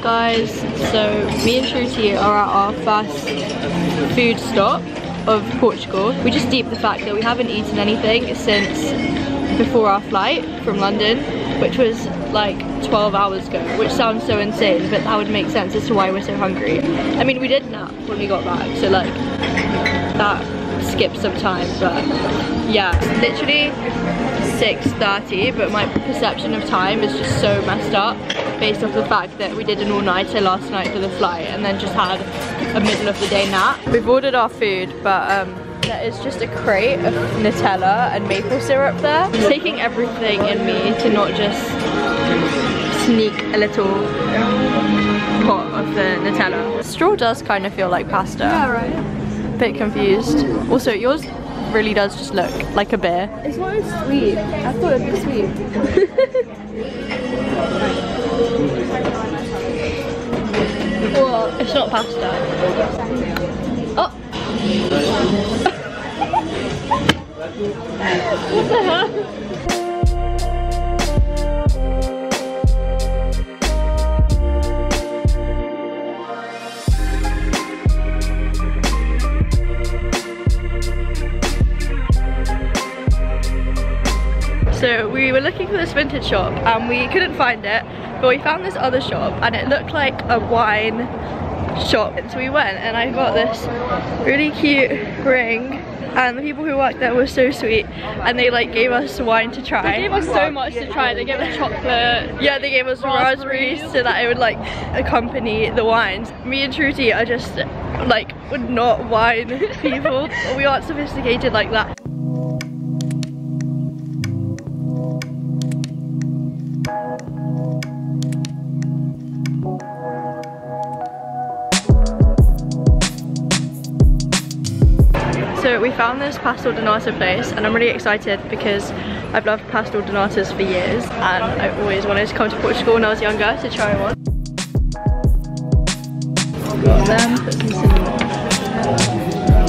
guys, so me and Shruti are at our first food stop of Portugal. We just deeped the fact that we haven't eaten anything since before our flight from London, which was like 12 hours ago, which sounds so insane, but that would make sense as to why we're so hungry. I mean, we did nap when we got back, so like that skipped some time, but yeah, literally 6:30, but my perception of time is just so messed up based off the fact that we did an all-nighter last night for the flight and then just had a middle of the day nap. We've ordered our food, but there is just a crate of Nutella and maple syrup there. I'm taking everything in me to not just sneak a little pot of the Nutella. Straw does kind of feel like pasta. Yeah, right. Bit confused. Also, yours really does just look like a beer. It's not as sweet. I thought it'd be sweet. Well, it's not pasta. Oh! What the hell? So we were looking for this vintage shop and we couldn't find it, but we found this other shop and it looked like a wine shop. So we went and I got this really cute ring, and the people who worked there were so sweet and they like gave us wine to try. They gave us so much to try. They gave us chocolate. Yeah, they gave us raspberries so that it would like accompany the wines. Me and Shruti are just like not wine people. We aren't sophisticated like that. So we found this pastel donata place and I'm really excited because I've loved pastel donatas for years and I've always wanted to come to Portugal when I was younger to try one. Got them, put some cinnamon.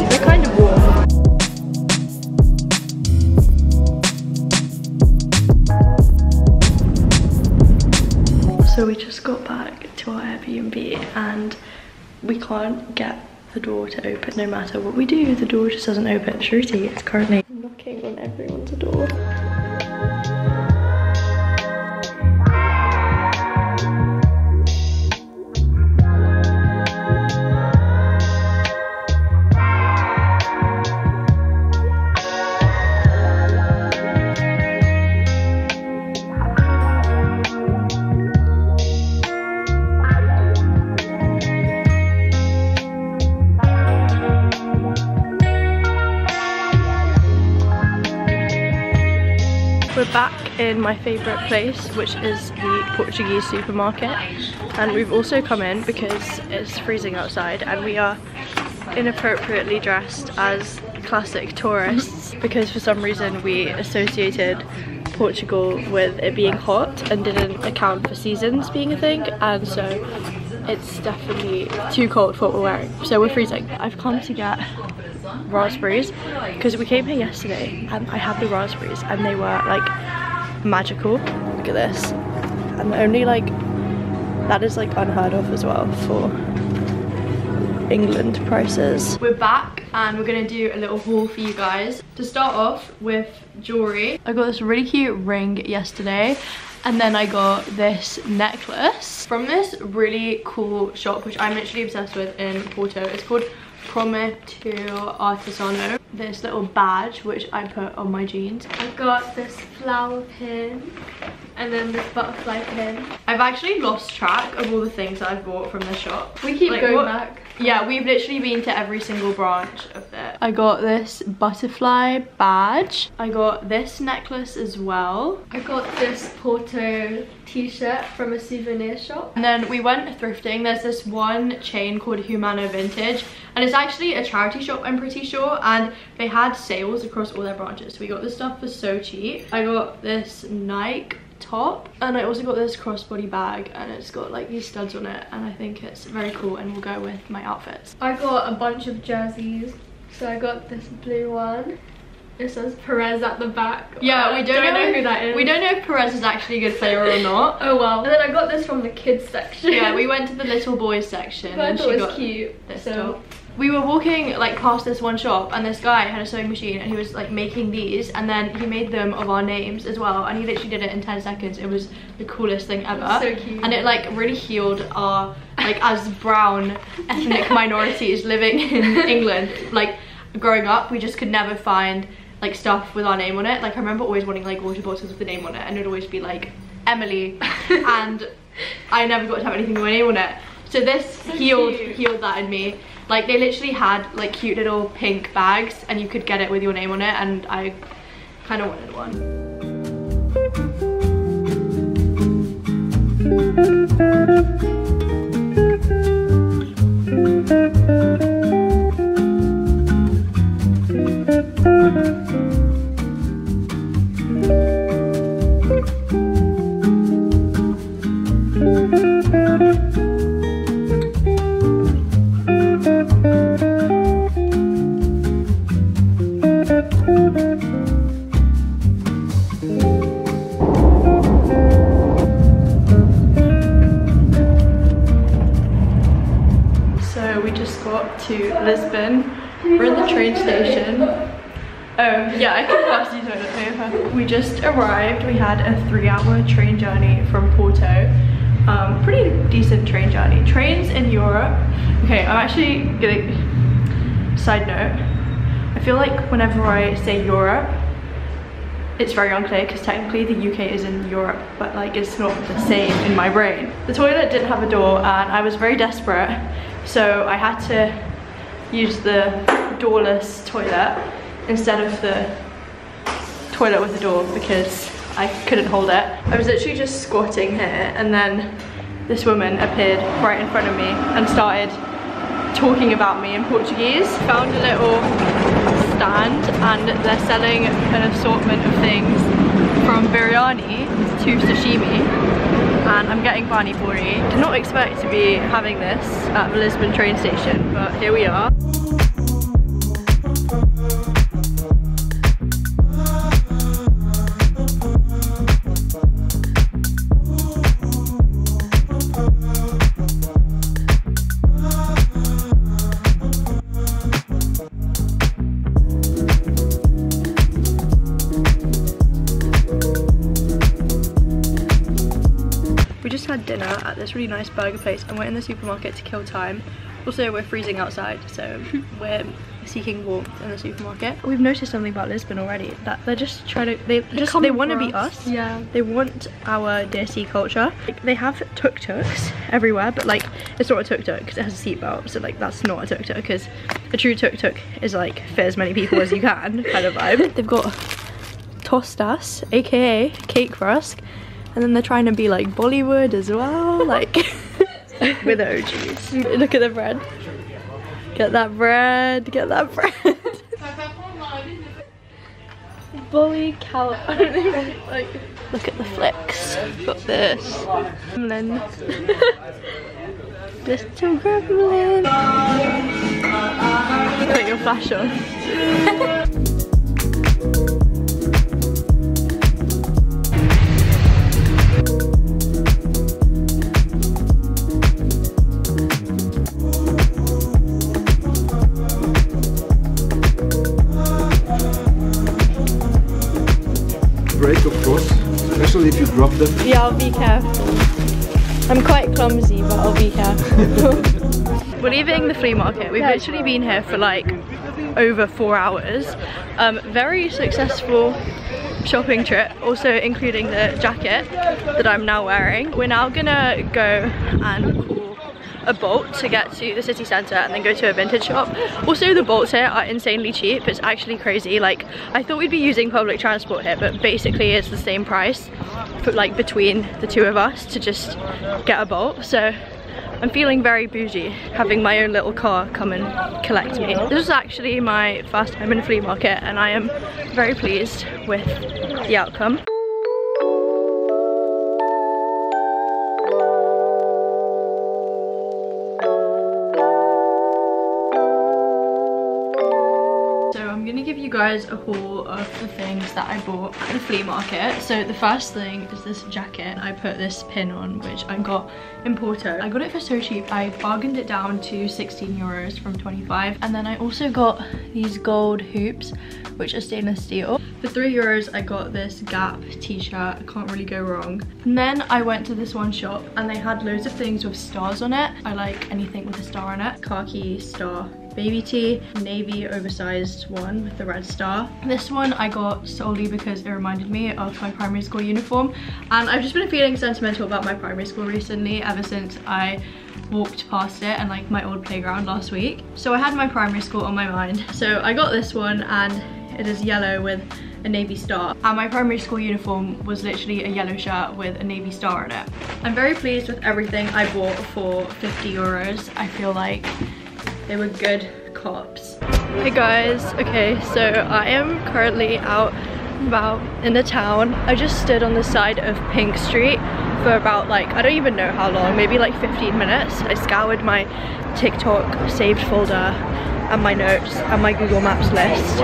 They're kind of warm. So we just got back to our Airbnb and we can't get the door to open. No matter what we do, the door just doesn't open. Shruti is currently knocking on everyone's door. We're back in my favourite place, which is the Portuguese supermarket, and we've also come in because it's freezing outside and we are inappropriately dressed as classic tourists because for some reason we associated Portugal with it being hot and didn't account for seasons being a thing, and so it's definitely too cold for what we're wearing, so we're freezing. I've come to get raspberries because we came here yesterday and I had the raspberries and they were like magical. Look at this, and only like that is like unheard of as well for England prices. We're back and we're gonna do a little haul for you guys. To start off with jewelry, I got this really cute ring yesterday and then I got this necklace from this really cool shop which I'm literally obsessed with in Porto. It's called Prometo Artisano. This little badge which I put on my jeans. I got this flower pin and then this butterfly pin. I've actually lost track of all the things that I've bought from the shop. We keep like, going back. Yeah, we've literally been to every single branch of it. I got this butterfly badge. I got this necklace as well. I got this Porto t-shirt from a souvenir shop. And then we went thrifting. There's this one chain called Humano Vintage and it's actually a charity shop, I'm pretty sure, and they had sales across all their branches. So we got this stuff for so cheap. I got this Nike top and I also got this crossbody bag and it's got like these studs on it and I think it's very cool and will go with my outfits. I got a bunch of jerseys. So I got this blue one It says Perez at the back. Yeah, we don't know who that is. We don't know if Perez is actually a good player or not. Oh well. And then I got this from the kids section. Yeah, we went to the little boys section. But I and thought she it got was cute. this So top. We were walking like past this one shop and this guy had a sewing machine and he was like making these, and then he made them of our names as well, and he literally did it in 10 seconds. It was the coolest thing ever. That's so cute. And it like really healed our, like, as brown ethnic minorities living in England, like growing up, we just could never find like stuff with our name on it. Like I remember always wanting like water bottles with the name on it, and it would always be like Emily and I never got to have anything with my name on it. So this healed that in me. Like they literally had like cute little pink bags and you could get it with your name on it, and I kind of wanted one. To Lisbon. We're in the train station. Oh yeah, I can pass you toilet paper. We just arrived. We had a 3-hour train journey from Porto. Pretty decent train journey. Trains in Europe. Okay, I'm actually gonna, side note, I feel like whenever I say Europe, it's very unclear because technically the UK is in Europe, but like it's not the same in my brain. The toilet didn't have a door and I was very desperate, so I had to use the doorless toilet instead of the toilet with a door because I couldn't hold it. I was literally just squatting here and then this woman appeared right in front of me and started talking about me in Portuguese. Found a little stand and they're selling an assortment of things from biryani to sashimi, and I'm getting pani puri. Did not expect to be having this at the Lisbon train station, but here we are. We just had dinner at this really nice burger place and we're in the supermarket to kill time. Also, we're freezing outside, so we're seeking warmth in the supermarket. We've noticed something about Lisbon already, that they're just trying to, they want to be us. Yeah. They want our dear sea culture. Like, they have tuk-tuks everywhere, but like, it's not a tuk-tuk because it has a seatbelt, so like, that's not a tuk-tuk, because a true tuk-tuk is like, fit as many people as you can kind of vibe. They've got tostas, aka cake rusk, and then they're trying to be like Bollywood as well, like with OGs. Look at the bread. Get that bread, get that bread. Bully cal. Like, look at the flicks. Got this. Gremlin. Little gremlin. Put your flash on. Break, of course, especially if you drop them. Yeah, I'll be careful. I'm quite clumsy, but I'll be careful. We're leaving the flea market. We've literally been here for like over 4 hours. Very successful shopping trip, also including the jacket that I'm now wearing. We're now gonna go and call a bolt to get to the city centre and then go to a vintage shop. Also, the bolts here are insanely cheap. It's actually crazy. Like, I thought we'd be using public transport here, but basically it's the same price for like between the two of us to just get a bolt. So I'm feeling very bougie having my own little car come and collect me. This was actually my first time in a flea market and I am very pleased with the outcome. guys a haul of the things that I bought at the flea market. So the first thing is this jacket. I put this pin on, which I got in Porto. I got it for so cheap. I bargained it down to 16 euros from 25. And then I also got these gold hoops, which are stainless steel. For 3 euros, I got this Gap t-shirt. I can't really go wrong. And then I went to this one shop and they had loads of things with stars on it. I like anything with a star on it. Khaki star baby tee, navy oversized one with the red star. This one I got solely because it reminded me of my primary school uniform, and I've just been feeling sentimental about my primary school recently ever since I walked past it and like my old playground last week. So I had my primary school on my mind, so I got this one and it is yellow with a navy star, and my primary school uniform was literally a yellow shirt with a navy star on it. I'm very pleased with everything I bought for 50 euros. I feel like they were good cops. Hey guys, okay, so I am currently out about in the town. I just stood on the side of Pink Street for about like, I don't even know how long, maybe like 15 minutes. I scoured my TikTok saved folder and my notes and my Google Maps list.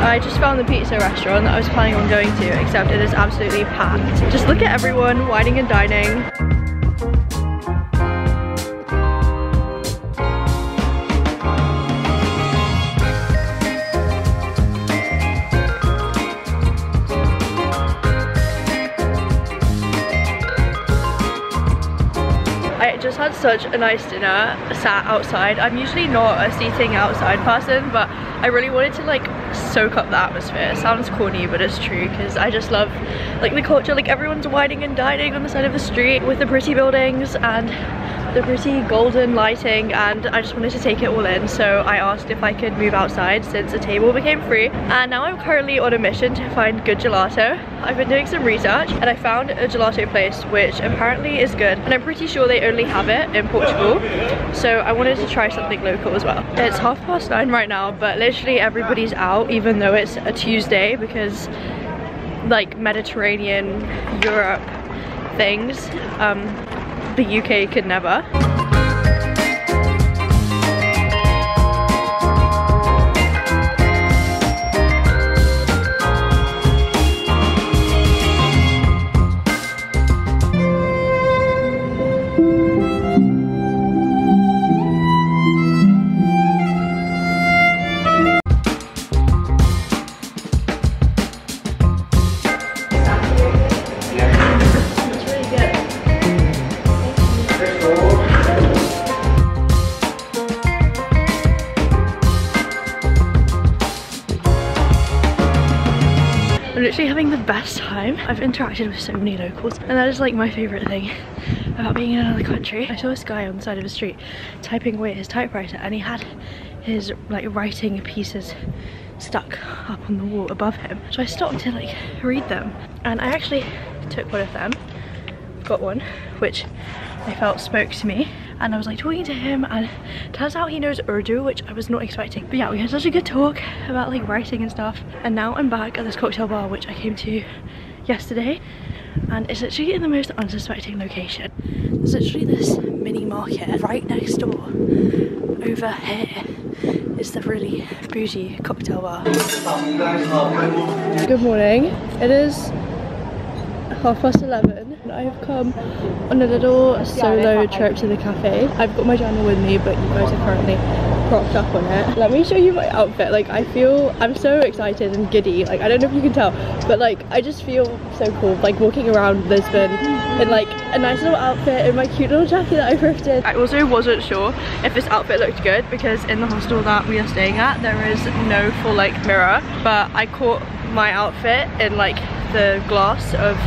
I just found the pizza restaurant that I was planning on going to, except it is absolutely packed. Just look at everyone whining and dining. I just had such a nice dinner, sat outside. I'm usually not a seating outside person, but I really wanted to like soak up the atmosphere. It sounds corny, but it's true, because I just love like the culture. Like everyone's whining and dining on the side of the street with the pretty buildings and the pretty golden lighting, and I just wanted to take it all in. So I asked if I could move outside since a table became free, and now I'm currently on a mission to find good gelato. I've been doing some research and I found a gelato place which apparently is good, and I'm pretty sure they only have it in Portugal, so I wanted to try something local as well. It's 9:30 right now, but literally everybody's out even though it's a Tuesday, because like Mediterranean Europe things, the UK could never. I'm literally having the best time. I've interacted with so many locals, and that is like my favorite thing about being in another country. I saw this guy on the side of the street typing away at his typewriter, and he had his like writing pieces stuck up on the wall above him. So I stopped to like read them, and I actually took one of them, got one which I felt spoke to me, and I was like talking to him, and turns out he knows Urdu, which I was not expecting. But yeah, we had such a good talk about like writing and stuff, and now I'm back at this cocktail bar which I came to yesterday, and it's literally in the most unsuspecting location. There's literally this mini market right next door. Over here is the really bougie cocktail bar. Good morning. It is 11:30. I have come on a little solo trip to the cafe. I've got my journal with me, but you guys are currently propped up on it. Let me show you my outfit. Like I'm so excited and giddy. Like I don't know if you can tell, but like I just feel so cool like walking around Lisbon in like a nice little outfit and my cute little jacket that I thrifted. I also wasn't sure if this outfit looked good because in the hostel that we are staying at there is no full length mirror, but I caught my outfit in like the glass of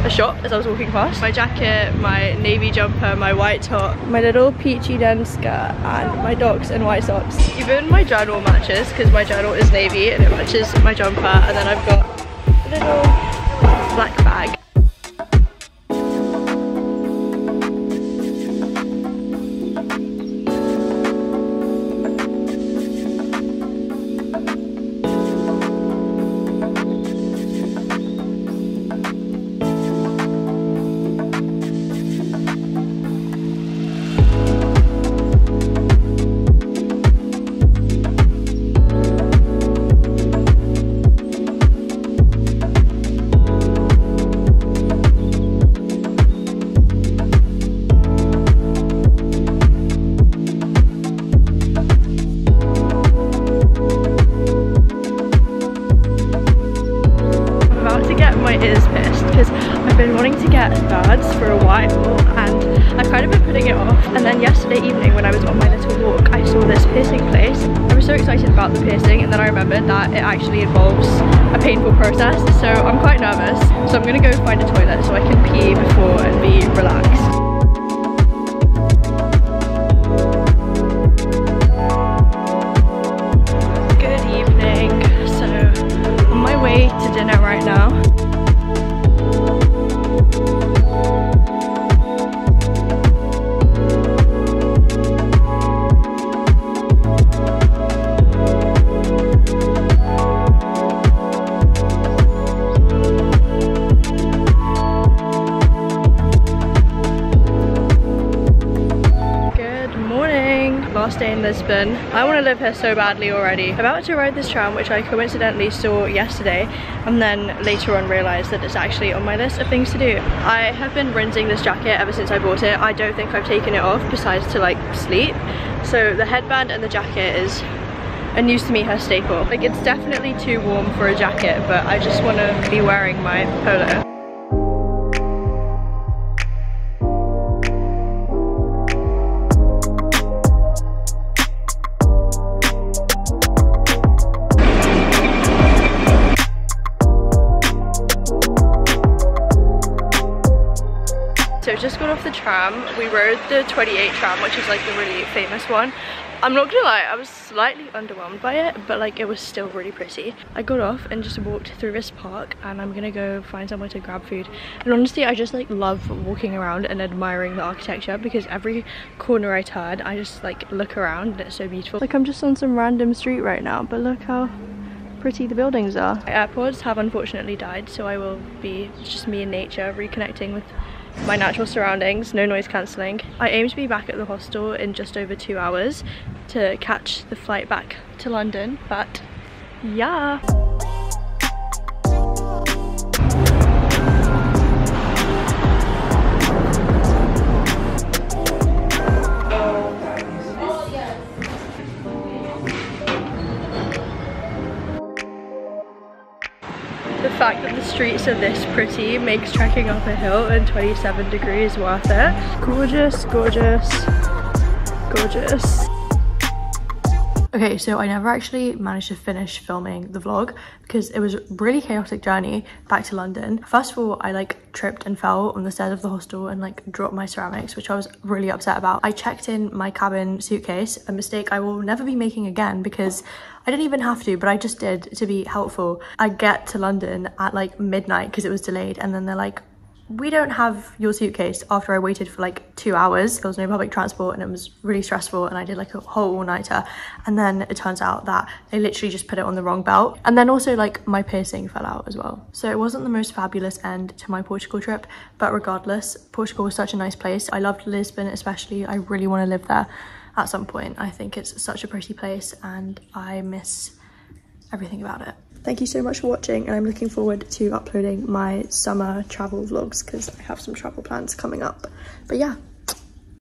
a shop as I was walking past. My jacket, my navy jumper, my white top, my little peachy denim skirt, and my docs and white socks. Even my journal matches because my journal is navy and it matches my jumper, and then I've got a little black bag. is pissed because I've been wanting to get birds for a while and I've kind of been putting it off, and then yesterday evening when I was on my little walk I saw this piercing place. I was so excited about the piercing, and then I remembered that it actually involves a painful process, so I'm quite nervous. So I'm gonna go find a toilet so I can pee before and be relaxed. To dinner right now. Last day in Lisbon. I want to live here so badly already. I'm about to ride this tram, which I coincidentally saw yesterday, and then later on realised that it's actually on my list of things to do. I have been rinsing this jacket ever since I bought it. I don't think I've taken it off besides to like sleep. So the headband and the jacket is a new sameeha staple. Like, it's definitely too warm for a jacket, but I just want to be wearing my polo. So just got off the tram. We rode the 28 tram, which is like the really famous one. I'm not gonna lie, I was slightly underwhelmed by it, but like it was still really pretty. I got off and just walked through this park, and I'm gonna go find somewhere to grab food. And honestly, I just like love walking around and admiring the architecture, because every corner I turn, I just like look around and it's so beautiful. Like, I'm just on some random street right now, but look how pretty the buildings are. My AirPods have unfortunately died, so I will be just me in nature, reconnecting with my natural surroundings, no noise cancelling. I aim to be back at the hostel in just over 2 hours to catch the flight back to London, but yeah. The fact that the streets are this pretty makes trekking up a hill in 27 degrees worth it. Gorgeous, gorgeous, gorgeous. Okay, so I never actually managed to finish filming the vlog because it was a really chaotic journey back to London. First of all, I like tripped and fell on the stairs of the hostel and like dropped my ceramics, which I was really upset about. I checked in my cabin suitcase, a mistake I will never be making again because I didn't even have to, but I just did to be helpful. I get to London at like midnight because it was delayed, and then they're like, we don't have your suitcase, after I waited for like 2 hours. There was no public transport and it was really stressful, and I did like a whole all-nighter, and then it turns out that they literally just put it on the wrong belt. And then also like my piercing fell out as well. So it wasn't the most fabulous end to my Portugal trip, but regardless, Portugal was such a nice place. I loved Lisbon especially. I really want to live there at some point. I think it's such a pretty place and I miss everything about it. Thank you so much for watching, and I'm looking forward to uploading my summer travel vlogs because I have some travel plans coming up. But yeah.